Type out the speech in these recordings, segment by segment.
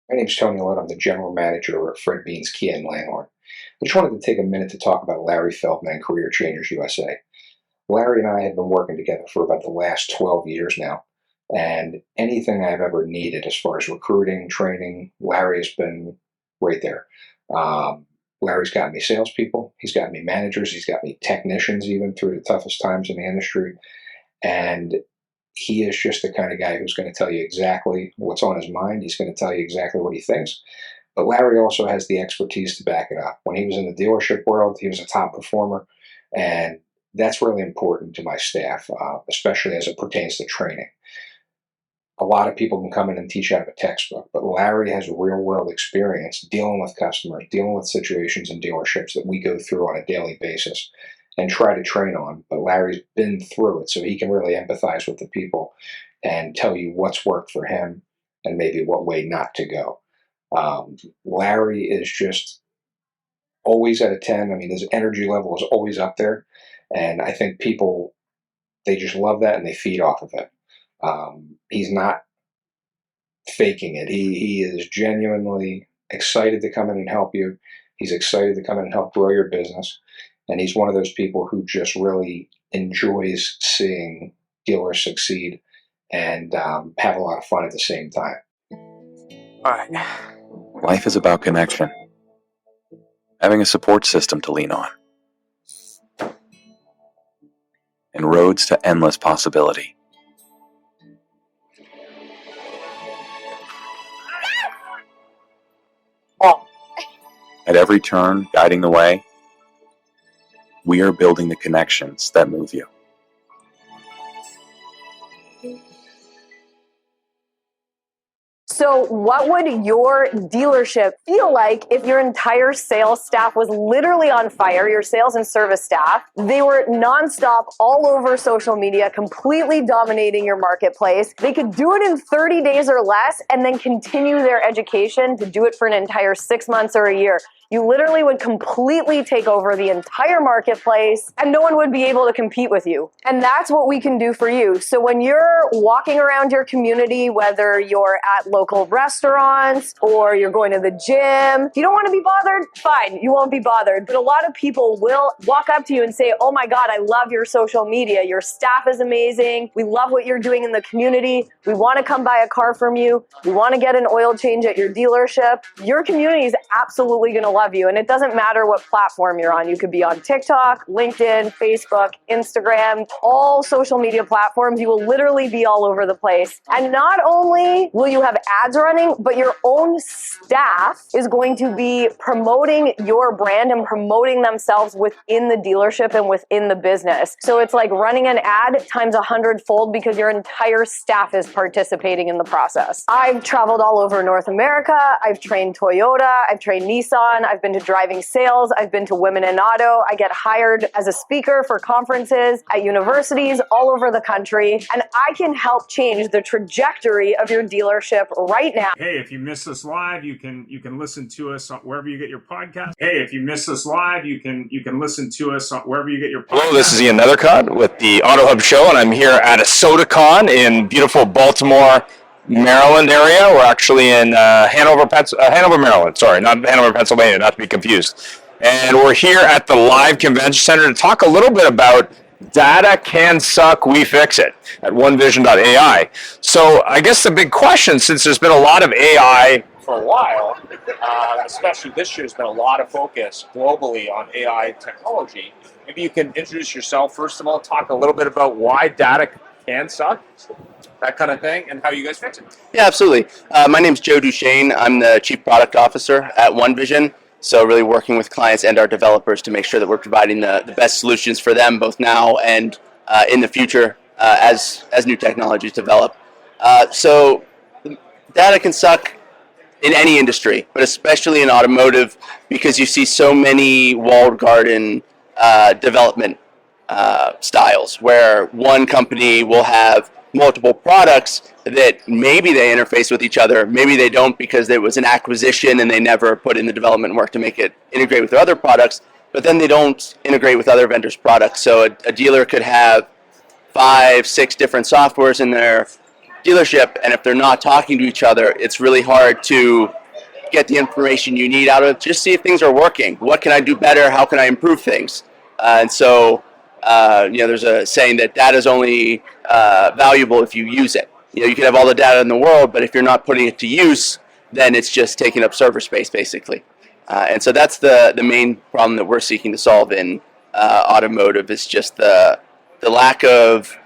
My name is Tony Lett. I'm the general manager of Fred Bean's Kia in Langhorne. I just wanted to take a minute to talk about Larry Feldman and Career Changers USA. Larry and I have been working together for about the last 12 years now, and anything I've ever needed as far as recruiting, training, Larry has been right there. Larry's got me salespeople, he's got me managers, he's got me technicians even through the toughest times in the industry, and he is just the kind of guy who's going to tell you exactly what's on his mind. He's going to tell you exactly what he thinks. But Larry also has the expertise to back it up. When he was in the dealership world, he was a top performer, and that's really important to my staff, especially as it pertains to training. A lot of people can come in and teach out of a textbook, but Larry has real-world experience dealing with customers, dealing with situations in dealerships that we go through on a daily basis and try to train on. But Larry's been through it, so he can really empathize with the people and tell you what's worked for him and maybe what way not to go. Larry is just always at a 10. I mean, his energy level is always up there, and I think people, they just love that and they feed off of it. He's not faking it. He is genuinely excited to come in and help you. He's excited to come in and help grow your business. And he's one of those people who just really enjoys seeing dealers succeed and have a lot of fun at the same time. All right. Life is about connection. Having a support system to lean on. And roads to endless possibility. At every turn, guiding the way, we are building the connections that move you. So what would your dealership feel like if your entire sales staff was literally on fire, your sales and service staff? They were nonstop all over social media, completely dominating your marketplace. They could do it in 30 days or less and then continue their education to do it for an entire 6 months or a year. You literally would completely take over the entire marketplace and no one would be able to compete with you. And that's what we can do for you. So when you're walking around your community, whether you're at local restaurants or you're going to the gym, if you don't want to be bothered, fine, you won't be bothered. But a lot of people will walk up to you and say, oh my God, I love your social media. Your staff is amazing. We love what you're doing in the community. We want to come buy a car from you. We want to get an oil change at your dealership. Your community is absolutely going to love you. And it doesn't matter what platform you're on. You could be on TikTok, LinkedIn, Facebook, Instagram, all social media platforms. You will literally be all over the place. And not only will you have ads running, but your own staff is going to be promoting your brand and promoting themselves within the dealership and within the business. So it's like running an ad times 100-fold because your entire staff is participating in the process. I've traveled all over North America. I've trained Toyota. I've trained Nissan. I've been to driving sales. I've been to Women in Auto. I get hired as a speaker for conferences at universities all over the country. And I can help change the trajectory of your dealership right now. Hey, if you missed us live, you can listen to us wherever you get your podcast. Hey, if you missed us live, you can listen to us wherever you get your podcast. Hello, this is Ian Nethercott with the AutoHub Show, and I'm here at ASOTU in beautiful Baltimore, Maryland area. We're actually in Hanover, Maryland. Sorry, not Hanover, Pennsylvania, not to be confused. And we're here at the live convention center to talk a little bit about data can suck, we fix it at OneVision.Ai. So I guess the big question, since there's been a lot of AI for a while, especially this year, there's been a lot of focus globally on AI technology. Maybe you can introduce yourself first of all, talk a little bit about why data can suck, that kind of thing, and how you guys fix it. Yeah, absolutely. My name's Joe Duchene. I'm the Chief Product Officer at OneVision. So really working with clients and our developers to make sure that we're providing the best solutions for them, both now and in the future as new technologies develop. So data can suck in any industry, but especially in automotive, because you see so many walled garden development styles where one company will have multiple products that maybe they interface with each other, maybe they don't because there was an acquisition and they never put in the development work to make it integrate with their other products, but then they don't integrate with other vendors' products. So a dealer could have 5, 6 different softwares in their dealership, and if they're not talking to each other, it's really hard to get the information you need out of it. Just see if things are working. What can I do better? How can I improve things? And so, there's a saying that data is only valuable if you use it. You can have all the data in the world, but if you're not putting it to use, then it's just taking up server space, basically. And so that's the main problem that we're seeking to solve in automotive, is just the lack of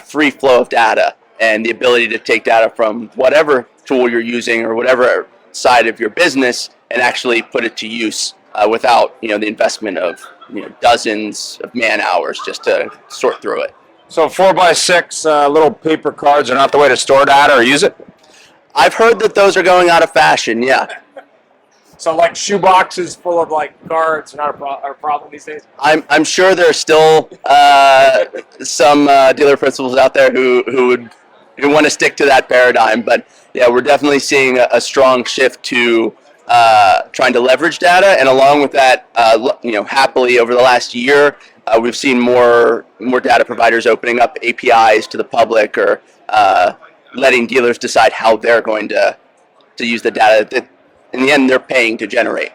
free flow of data and the ability to take data from whatever tool you're using or whatever side of your business and actually put it to use without the investment of dozens of man hours just to sort through it. So 4x6 little paper cards are not the way to store data or use it? I've heard that those are going out of fashion, yeah. So like shoe boxes full of like cards are not a problem these days? I'm sure there are still some dealer principals out there who want to stick to that paradigm, but yeah, we're definitely seeing a strong shift to trying to leverage data, and along with that, happily over the last year, we've seen more data providers opening up APIs to the public, or letting dealers decide how they're going to use the data that in the end they're paying to generate.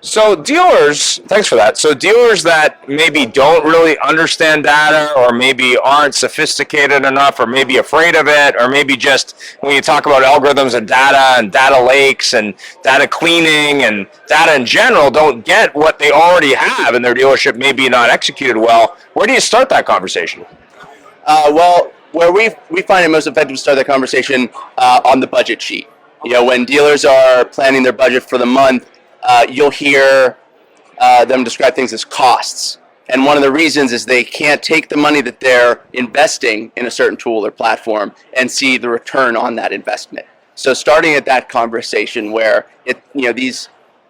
So dealers, thanks for that. So dealers that maybe don't really understand data, or maybe aren't sophisticated enough, or maybe afraid of it, or maybe just when you talk about algorithms and data lakes and data cleaning and data in general, don't get what they already have in their dealership, maybe not executed well. Where do you start that conversation? Well, where we find it most effective to start that conversation on the budget sheet. When dealers are planning their budget for the month, you'll hear them describe things as costs. And one of the reasons is they can't take the money that they're investing in a certain tool or platform and see the return on that investment. So starting at that conversation where these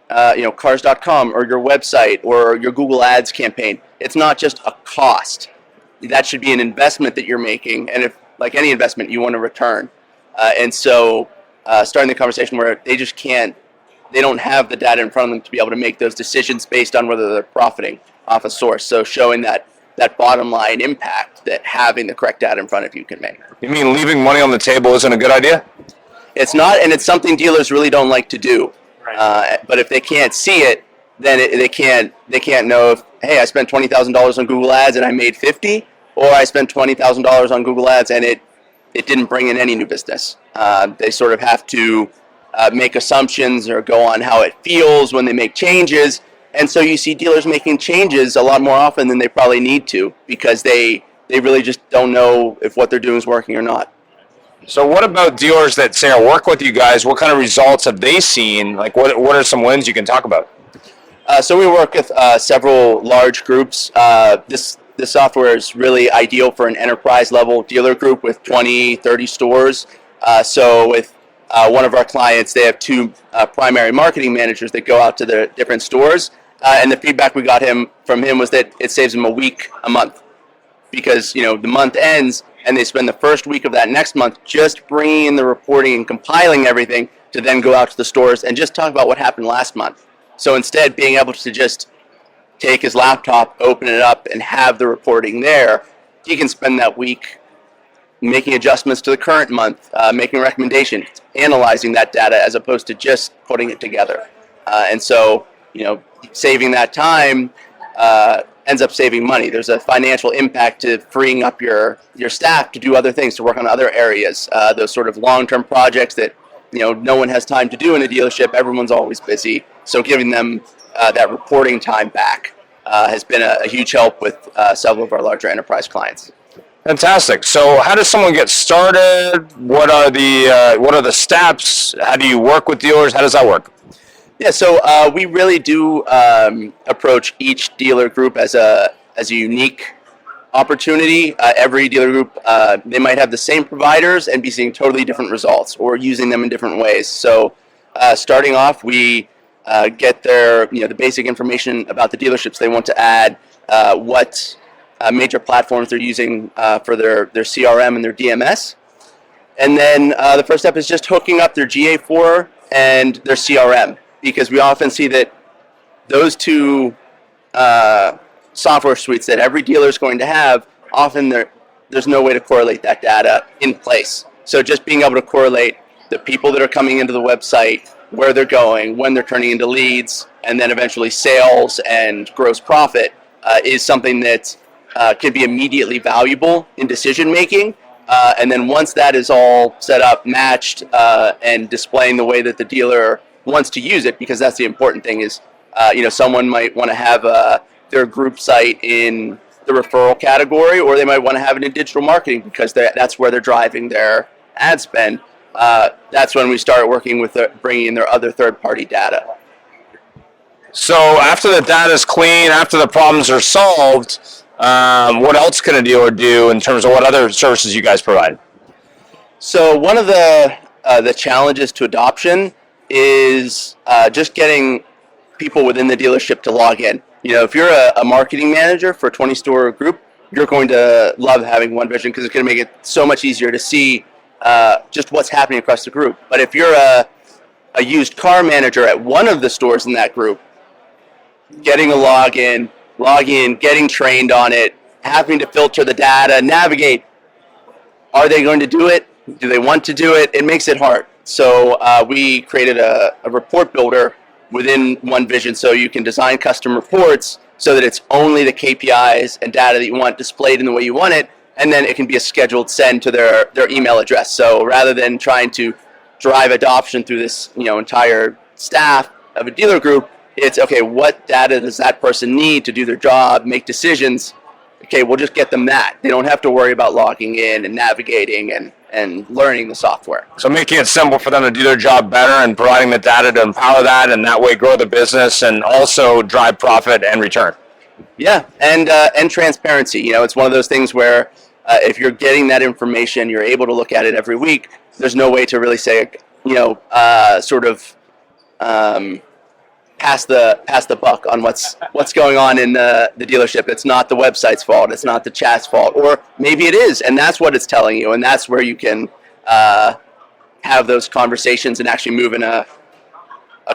cars.com or your website or your Google Ads campaign, it's not just a cost. That should be an investment that you're making, and if, like any investment, you want to return. And so starting the conversation where they don't have the data in front of them to be able to make those decisions based on whether they're profiting off a source. So showing that bottom line impact that having the correct data in front of you can make. You mean leaving money on the table isn't a good idea? It's not, and it's something dealers really don't like to do. Right. But if they can't see it, then they can't know if, hey, I spent $20,000 on Google Ads and I made 50, or I spent $20,000 on Google Ads and it didn't bring in any new business. They sort of have to make assumptions or go on how it feels when they make changes. And so you see dealers making changes a lot more often than they probably need to, because they really just don't know if what they're doing is working or not. So what about dealers that say, I work with you guys, what kind of results have they seen? Like what are some wins you can talk about? So we work with several large groups. This software is really ideal for an enterprise level dealer group with 20, 30 stores. So with one of our clients, they have 2 primary marketing managers that go out to the different stores. And the feedback we got from him was that it saves them a week a month, because the month ends and they spend the first week of that next month just bringing in the reporting and compiling everything to then go out to the stores and just talk about what happened last month. So instead, being able to just take his laptop, open it up, and have the reporting there, he can spend that week making adjustments to the current month, making recommendations, analyzing that data as opposed to just putting it together. And so, saving that time ends up saving money. There's a financial impact to freeing up your staff to do other things, to work on other areas, those sort of long-term projects that no one has time to do in a dealership. Everyone's always busy. So giving them that reporting time back has been a huge help with several of our larger enterprise clients. Fantastic. So how does someone get started? What are the steps? How do you work with dealers? How does that work? Yeah, so we really do approach each dealer group as a unique opportunity. Every dealer group, they might have the same providers and be seeing totally different results or using them in different ways. So starting off, we get their the basic information about the dealerships they want to add, what major platforms they're using for their CRM and their DMS. And then the first step is just hooking up their GA4 and their CRM, because we often see that those two software suites that every dealer is going to have, often there's no way to correlate that data in place. So just being able to correlate the people that are coming into the website, where they're going, when they're turning into leads, and then eventually sales and gross profit is something that can be immediately valuable in decision making. And then once that is all set up, matched, and displaying the way that the dealer wants to use it, because that's the important thing is, someone might want to have their group site in the referral category, or they might want to have it in digital marketing because that's where they're driving their ad spend. That's when we start working with bringing in their other third-party data. So after the data is clean, after the problems are solved, what else can a dealer do in terms of what other services you guys provide? So one of the challenges to adoption is just getting people within the dealership to log in. If you're a marketing manager for a 20-store group, you're going to love having OneVision because it's going to make it so much easier to see just what's happening across the group. But if you're a used car manager at one of the stores in that group, getting a log in, getting trained on it, having to filter the data, navigate, are they going to do it? Do they want to do it? It makes it hard. So we created a report builder within OneVision, so you can design custom reports so that it's only the KPIs and data that you want displayed in the way you want it, and then it can be a scheduled send to their email address. So rather than trying to drive adoption through this entire staff of a dealer group, it's okay, what data does that person need to do their job, make decisions? Okay, we'll just get them that. They don't have to worry about logging in and navigating and learning the software. So making it simple for them to do their job better and providing the data to empower that, and that way grow the business and also drive profit and return. Yeah, and transparency. It's one of those things where if you're getting that information, you're able to look at it every week. There's no way to really say, pass the buck on what's going on in the dealership. It's not the website's fault. It's not the chat's fault. Or maybe it is, and that's what it's telling you. And that's where you can have those conversations and actually move in a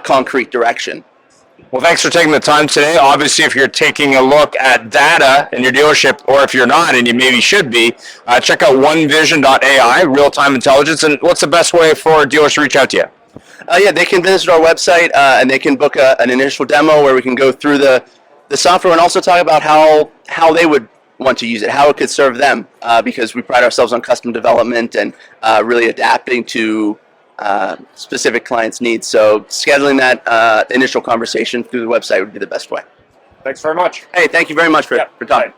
concrete direction. Well, thanks for taking the time today. Obviously, if you're taking a look at data in your dealership, or if you're not, and you maybe should be, check out OneVision.Ai, real-time intelligence. And what's the best way for dealers to reach out to you? Yeah, they can visit our website and they can book an initial demo where we can go through the software and also talk about how they would want to use it, how it could serve them, because we pride ourselves on custom development and really adapting to specific clients' needs. So scheduling that initial conversation through the website would be the best way. Thanks very much. Hey, thank you very much for talking.